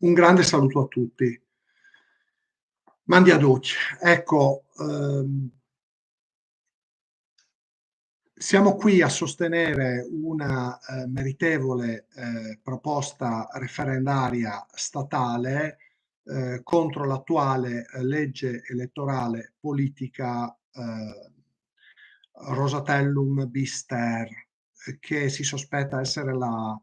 Un grande saluto a tutti. Mandi a Duce. Ecco, siamo qui a sostenere una, meritevole, proposta referendaria statale, contro l'attuale, legge elettorale politica, Rosatellum bis ter, che si sospetta essere la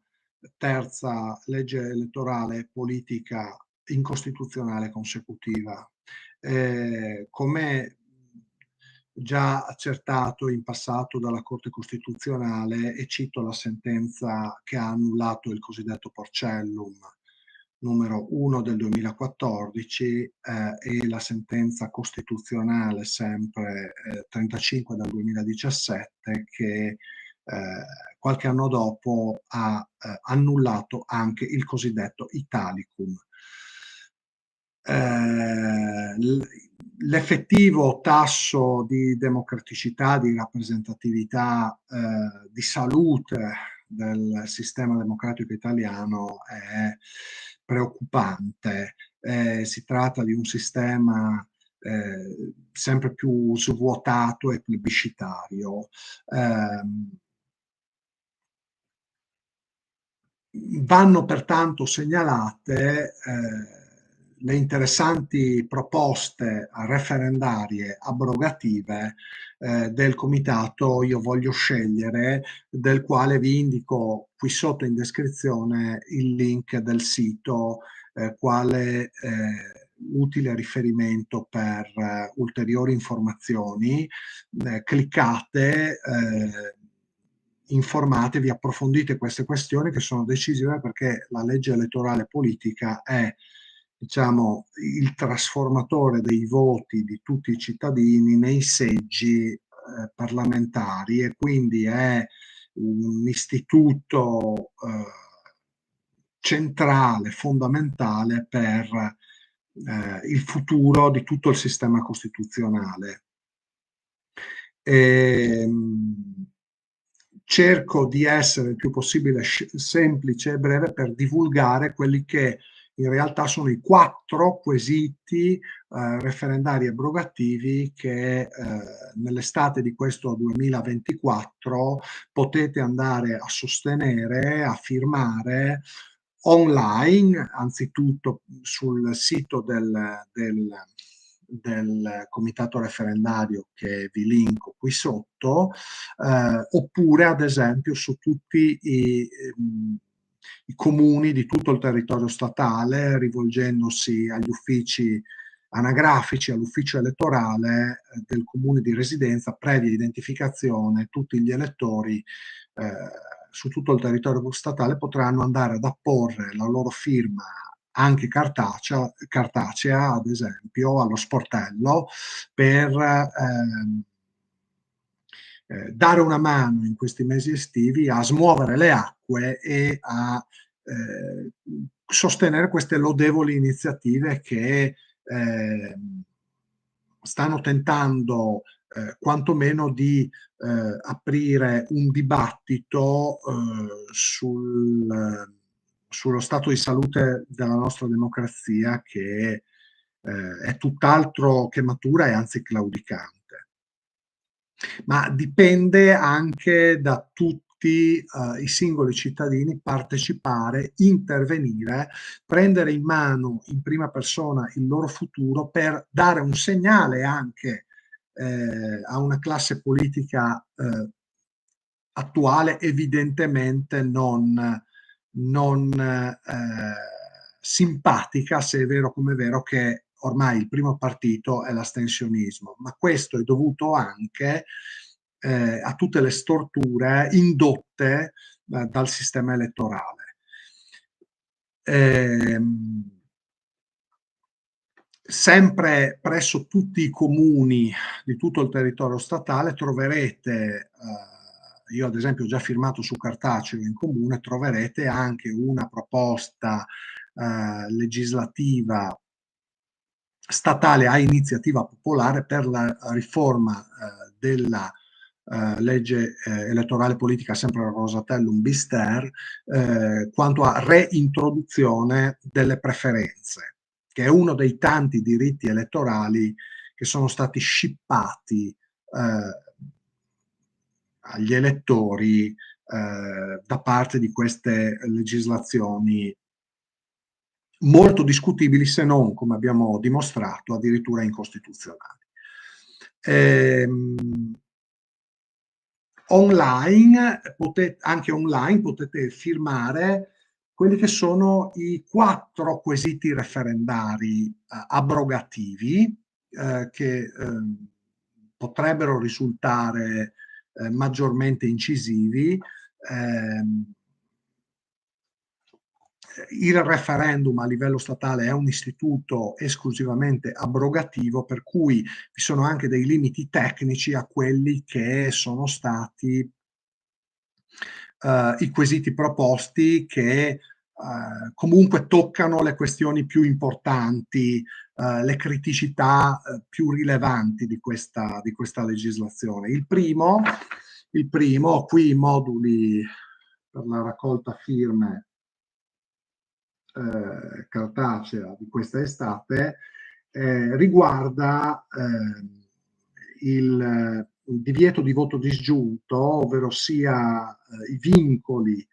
terza legge elettorale politica incostituzionale consecutiva. Come già accertato in passato dalla Corte Costituzionale, e cito la sentenza che ha annullato il cosiddetto Porcellum numero 1 del 2014, e la sentenza costituzionale sempre 35 del 2017 che qualche anno dopo ha annullato anche il cosiddetto Italicum. L'effettivo tasso di democraticità, di rappresentatività, di salute del sistema democratico italiano è preoccupante. Si tratta di un sistema sempre più svuotato e plebiscitario. Vanno pertanto segnalate le interessanti proposte referendarie abrogative del comitato Io Voglio Scegliere, del quale vi indico qui sotto in descrizione il link del sito quale utile riferimento per ulteriori informazioni. Cliccate, informatevi, approfondite queste questioni che sono decisive, perché la legge elettorale politica è, diciamo, il trasformatore dei voti di tutti i cittadini nei seggi parlamentari, e quindi è un istituto centrale, fondamentale per il futuro di tutto il sistema costituzionale. Cerco di essere il più possibile semplice e breve per divulgare quelli che in realtà sono i 4 quesiti referendari abrogativi che nell'estate di questo 2024 potete andare a sostenere, a firmare online, anzitutto sul sito del comitato referendario che vi linko qui sotto, oppure ad esempio su tutti i comuni di tutto il territorio statale, rivolgendosi agli uffici anagrafici, all'ufficio elettorale del comune di residenza, previa identificazione. Tutti gli elettori su tutto il territorio statale potranno andare ad apporre la loro firma anche cartacea, ad esempio, allo sportello, per dare una mano in questi mesi estivi a smuovere le acque e a sostenere queste lodevoli iniziative che stanno tentando quantomeno di aprire un dibattito sullo stato di salute della nostra democrazia, che è tutt'altro che matura e anzi claudicante. Ma dipende anche da tutti i singoli cittadini partecipare, intervenire, prendere in mano in prima persona il loro futuro, per dare un segnale anche a una classe politica attuale evidentemente non simpatica, se è vero come è vero che ormai il primo partito è l'astensionismo, ma questo è dovuto anche a tutte le storture indotte dal sistema elettorale. Sempre presso tutti i comuni di tutto il territorio statale troverete, io ad esempio ho già firmato su cartaceo in comune, troverete anche una proposta legislativa statale a iniziativa popolare per la riforma della legge elettorale politica sempre Rosatellum Bister, quanto a reintroduzione delle preferenze, che è uno dei tanti diritti elettorali che sono stati scippati agli elettori da parte di queste legislazioni molto discutibili, se non, come abbiamo dimostrato, addirittura incostituzionali. Anche online potete firmare quelli che sono i 4 quesiti referendari abrogativi che potrebbero risultare maggiormente incisivi. Il referendum a livello statale è un istituto esclusivamente abrogativo, per cui vi sono anche dei limiti tecnici a quelli che sono stati i quesiti proposti, che comunque toccano le questioni più importanti, le criticità più rilevanti di questa legislazione. Il primo, qui i moduli per la raccolta firme cartacea di questa estate, riguarda il divieto di voto disgiunto, ovvero sia i vincoli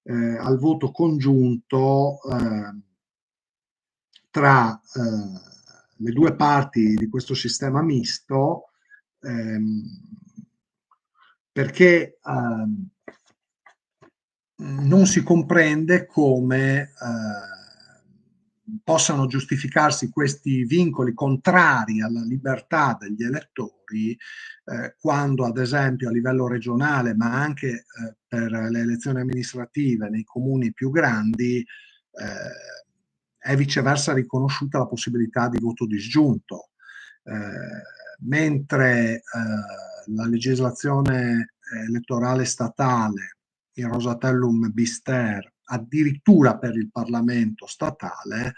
al voto congiunto tra le due parti di questo sistema misto, perché non si comprende come possano giustificarsi questi vincoli contrari alla libertà degli elettori quando, ad esempio, a livello regionale, ma anche per le elezioni amministrative nei comuni più grandi, è viceversa riconosciuta la possibilità di voto disgiunto, mentre la legislazione elettorale statale, il Rosatellum Bister, addirittura per il Parlamento statale,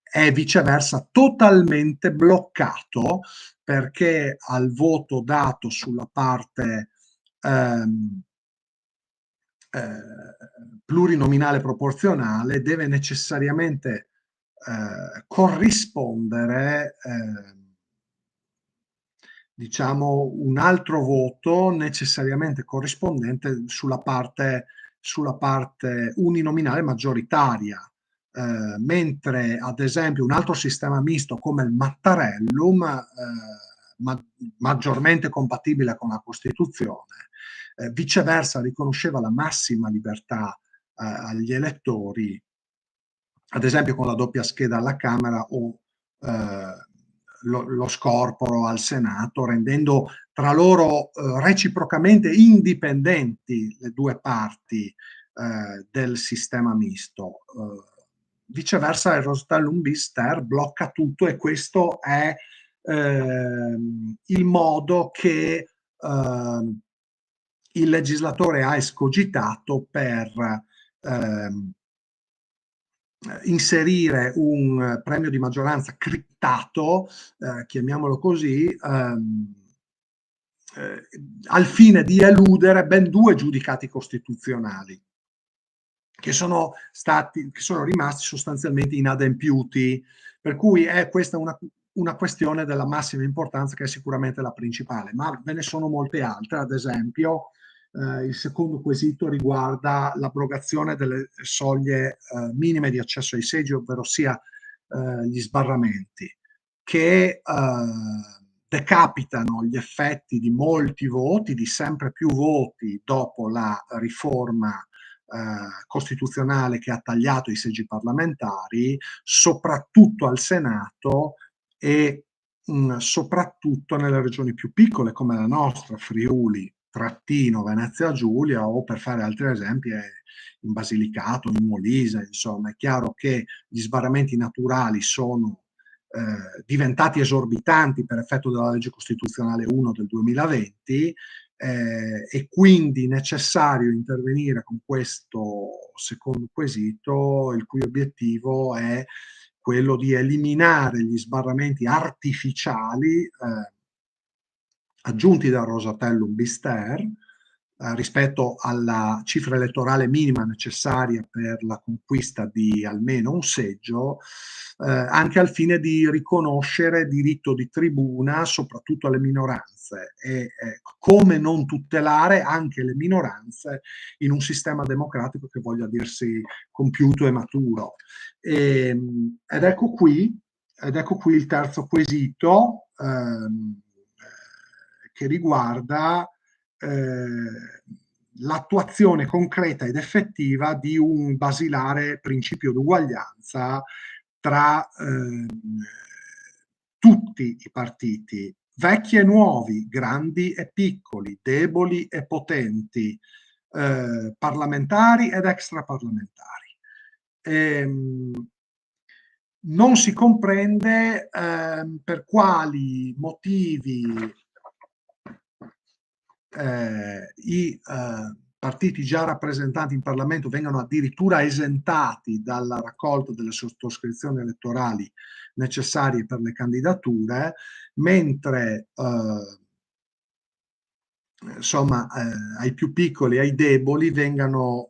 è viceversa totalmente bloccato, perché al voto dato sulla parte plurinominale proporzionale deve necessariamente corrispondere diciamo un altro voto necessariamente corrispondente sulla parte uninominale maggioritaria, mentre ad esempio un altro sistema misto come il Mattarellum, maggiormente compatibile con la Costituzione, viceversa riconosceva la massima libertà agli elettori, ad esempio con la doppia scheda alla Camera o lo scorporo al Senato, rendendo tra loro reciprocamente indipendenti le due parti del sistema misto. Viceversa il Rosatellum Bister blocca tutto, e questo è il modo che il legislatore ha escogitato per inserire un premio di maggioranza criptato, chiamiamolo così, al fine di eludere ben 2 giudicati costituzionali che sono rimasti sostanzialmente inadempiuti, per cui è questa una questione della massima importanza, che è sicuramente la principale, ma ve ne sono molte altre. Ad esempio il secondo quesito riguarda l'abrogazione delle soglie minime di accesso ai seggi, ovvero sia gli sbarramenti, che decapitano gli effetti di molti voti, di sempre più voti dopo la riforma costituzionale che ha tagliato i seggi parlamentari, soprattutto al Senato e soprattutto nelle regioni più piccole come la nostra, Friuli, Trattino, Venezia Giulia, o per fare altri esempi in Basilicato, in Molise. Insomma, è chiaro che gli sbarramenti naturali sono diventati esorbitanti per effetto della legge costituzionale 1 del 2020, e quindi necessario intervenire con questo secondo quesito, il cui obiettivo è quello di eliminare gli sbarramenti artificiali aggiunti dal Rosatellum Bister, rispetto alla cifra elettorale minima necessaria per la conquista di almeno un seggio, anche al fine di riconoscere diritto di tribuna soprattutto alle minoranze e come non tutelare anche le minoranze in un sistema democratico che voglia dirsi compiuto e maturo. Ed ecco qui il terzo quesito, che riguarda l'attuazione concreta ed effettiva di un basilare principio d'uguaglianza tra tutti i partiti, vecchi e nuovi, grandi e piccoli, deboli e potenti, parlamentari ed extraparlamentari. Non si comprende per quali motivi i partiti già rappresentati in Parlamento vengano addirittura esentati dalla raccolta delle sottoscrizioni elettorali necessarie per le candidature, mentre insomma, ai più piccoli e ai deboli vengano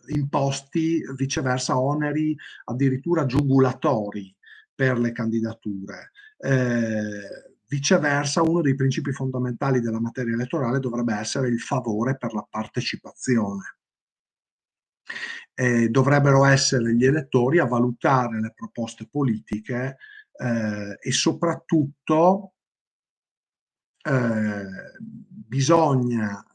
imposti viceversa oneri addirittura giugulatori per le candidature. Viceversa, uno dei principi fondamentali della materia elettorale dovrebbe essere il favore per la partecipazione. Dovrebbero essere gli elettori a valutare le proposte politiche e soprattutto bisogna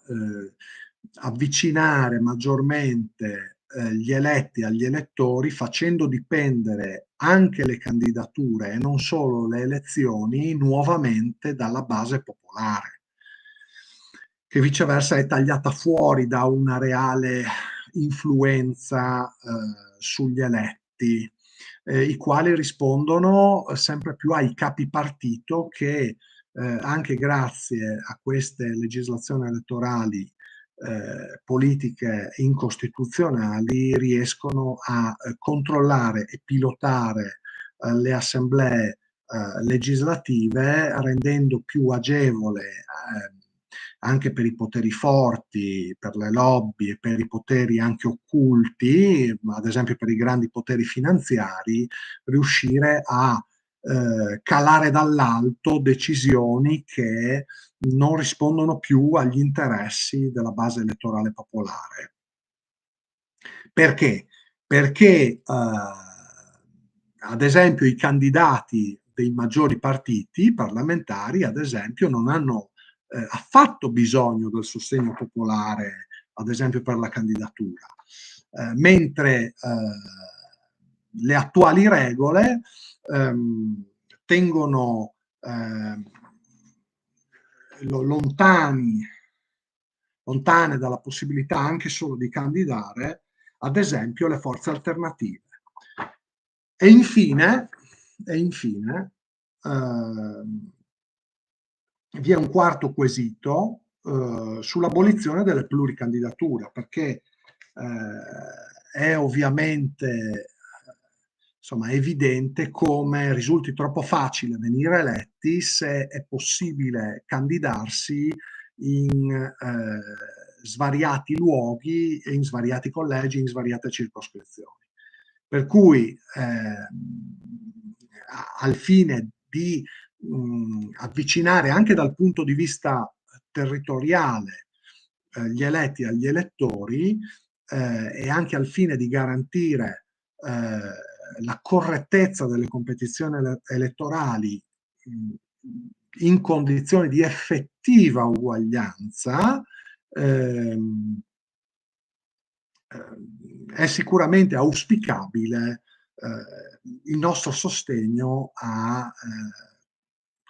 avvicinare maggiormente gli eletti agli elettori, facendo dipendere anche le candidature e non solo le elezioni nuovamente dalla base popolare, che viceversa è tagliata fuori da una reale influenza sugli eletti, i quali rispondono sempre più ai capi partito che anche grazie a queste legislazioni elettorali politiche incostituzionali riescono a controllare e pilotare le assemblee legislative, rendendo più agevole anche per i poteri forti, per le lobby e per i poteri anche occulti, ad esempio per i grandi poteri finanziari, riuscire a calare dall'alto decisioni che non rispondono più agli interessi della base elettorale popolare. Perché? Perché ad esempio i candidati dei maggiori partiti parlamentari, ad esempio, non hanno affatto bisogno del sostegno popolare, ad esempio per la candidatura, mentre le attuali regole tengono lontane dalla possibilità anche solo di candidare, ad esempio, le forze alternative. E infine vi è un quarto quesito sull'abolizione delle pluricandidature, perché è ovviamente insomma, evidente come risulti troppo facile venire eletti se è possibile candidarsi in svariati luoghi, in svariati collegi, in svariate circoscrizioni. Per cui al fine di avvicinare anche dal punto di vista territoriale gli eletti agli elettori e anche al fine di garantire la correttezza delle competizioni elettorali in condizioni di effettiva uguaglianza, è sicuramente auspicabile il nostro sostegno a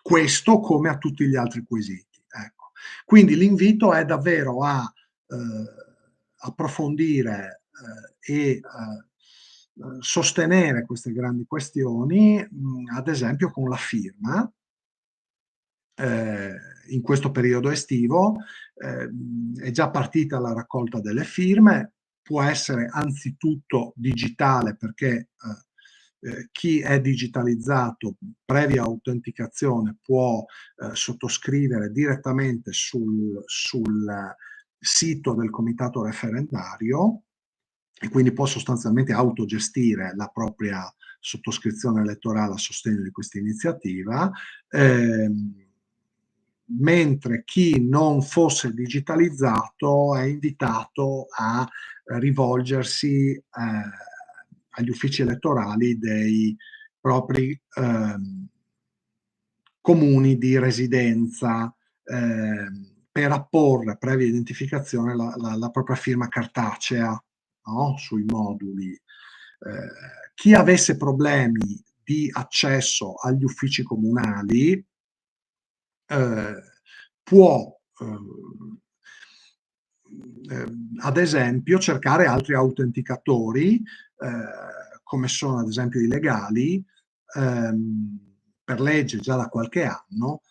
questo come a tutti gli altri quesiti. Ecco. Quindi l'invito è davvero a approfondire e sostenere queste grandi questioni, ad esempio con la firma, in questo periodo estivo. È già partita la raccolta delle firme, può essere anzitutto digitale perché chi è digitalizzato, previa autenticazione, può sottoscrivere direttamente sul sito del comitato referendario e quindi può sostanzialmente autogestire la propria sottoscrizione elettorale a sostegno di questa iniziativa, mentre chi non fosse digitalizzato è invitato a rivolgersi agli uffici elettorali dei propri comuni di residenza per apporre, previa identificazione, la propria firma cartacea, no? Sui moduli. Chi avesse problemi di accesso agli uffici comunali può ad esempio cercare altri autenticatori come sono ad esempio i legali, per legge già da qualche anno,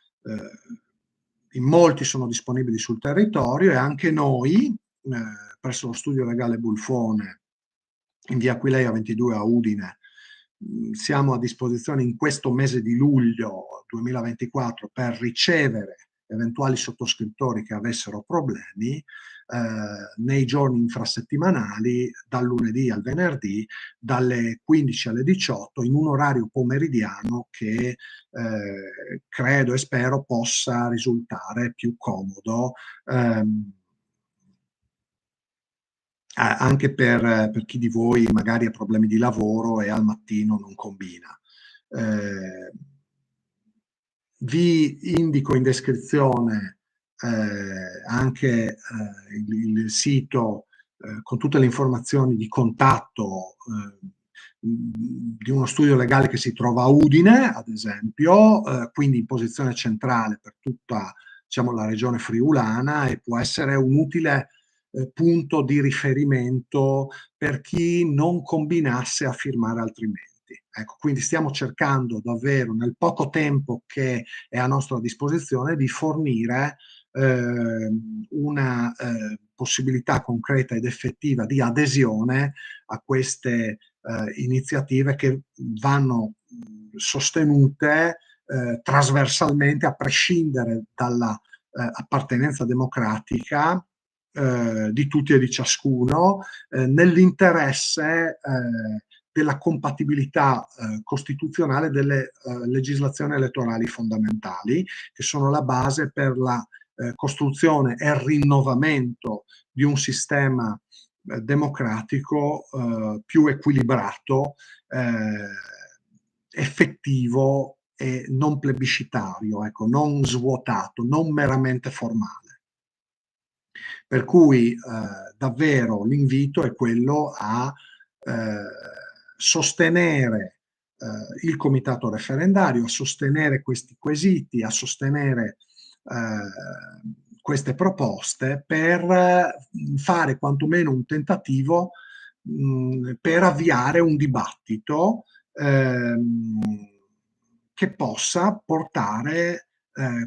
in molti sono disponibili sul territorio e anche noi presso lo studio legale Bulfone in via Aquileia 22 a Udine siamo a disposizione in questo mese di luglio 2024 per ricevere eventuali sottoscrittori che avessero problemi nei giorni infrasettimanali, dal lunedì al venerdì, dalle 15 alle 18, in un orario pomeridiano che credo e spero possa risultare più comodo anche per chi di voi magari ha problemi di lavoro e al mattino non combina. Vi indico in descrizione anche il sito con tutte le informazioni di contatto di uno studio legale che si trova a Udine, ad esempio, quindi in posizione centrale per tutta, diciamo, la regione friulana, e può essere un utile punto di riferimento per chi non combinasse a firmare altrimenti. Ecco, quindi stiamo cercando davvero nel poco tempo che è a nostra disposizione di fornire una possibilità concreta ed effettiva di adesione a queste iniziative che vanno sostenute trasversalmente a prescindere dalla appartenenza democratica di tutti e di ciascuno nell'interesse della compatibilità costituzionale delle legislazioni elettorali fondamentali, che sono la base per la costruzione e il rinnovamento di un sistema democratico più equilibrato, effettivo e non plebiscitario, ecco, non svuotato, non meramente formale. Per cui davvero l'invito è quello a sostenere il comitato referendario, a sostenere questi quesiti, a sostenere queste proposte per fare quantomeno un tentativo per avviare un dibattito che possa portare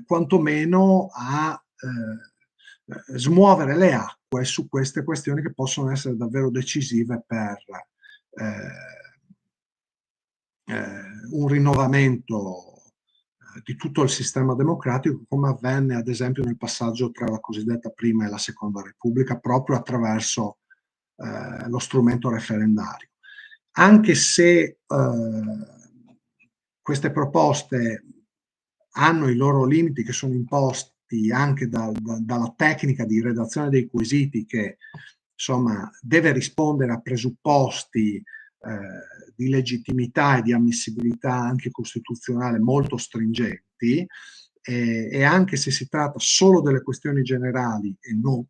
quantomeno a smuovere le acque su queste questioni che possono essere davvero decisive per un rinnovamento di tutto il sistema democratico, come avvenne ad esempio nel passaggio tra la cosiddetta prima e la seconda repubblica, proprio attraverso lo strumento referendario. Anche se queste proposte hanno i loro limiti che sono imposti anche dalla tecnica di redazione dei quesiti, che insomma deve rispondere a presupposti di legittimità e di ammissibilità anche costituzionale molto stringenti, e anche se si tratta solo delle questioni generali e non,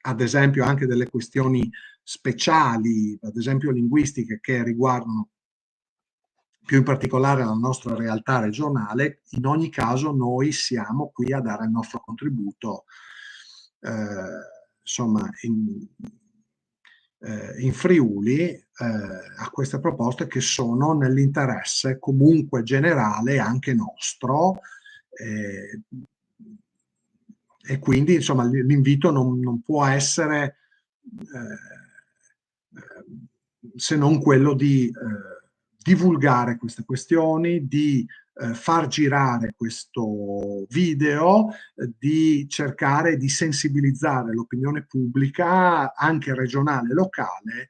ad esempio, anche delle questioni speciali, ad esempio linguistiche, che riguardano più in particolare la nostra realtà regionale, in ogni caso noi siamo qui a dare il nostro contributo insomma in Friuli a queste proposte che sono nell'interesse comunque generale anche nostro, e quindi insomma l'invito non può essere se non quello di divulgare queste questioni, di far girare questo video, di cercare di sensibilizzare l'opinione pubblica, anche regionale e locale,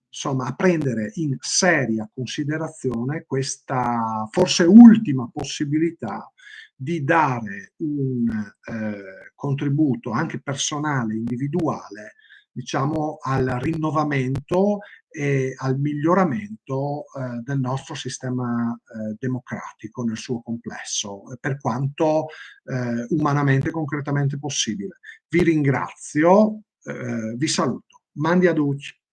insomma, a prendere in seria considerazione questa forse ultima possibilità di dare un contributo anche personale, individuale, diciamo, al rinnovamento e al miglioramento del nostro sistema democratico nel suo complesso, per quanto umanamente e concretamente possibile. Vi ringrazio, vi saluto. Mandi a Duc.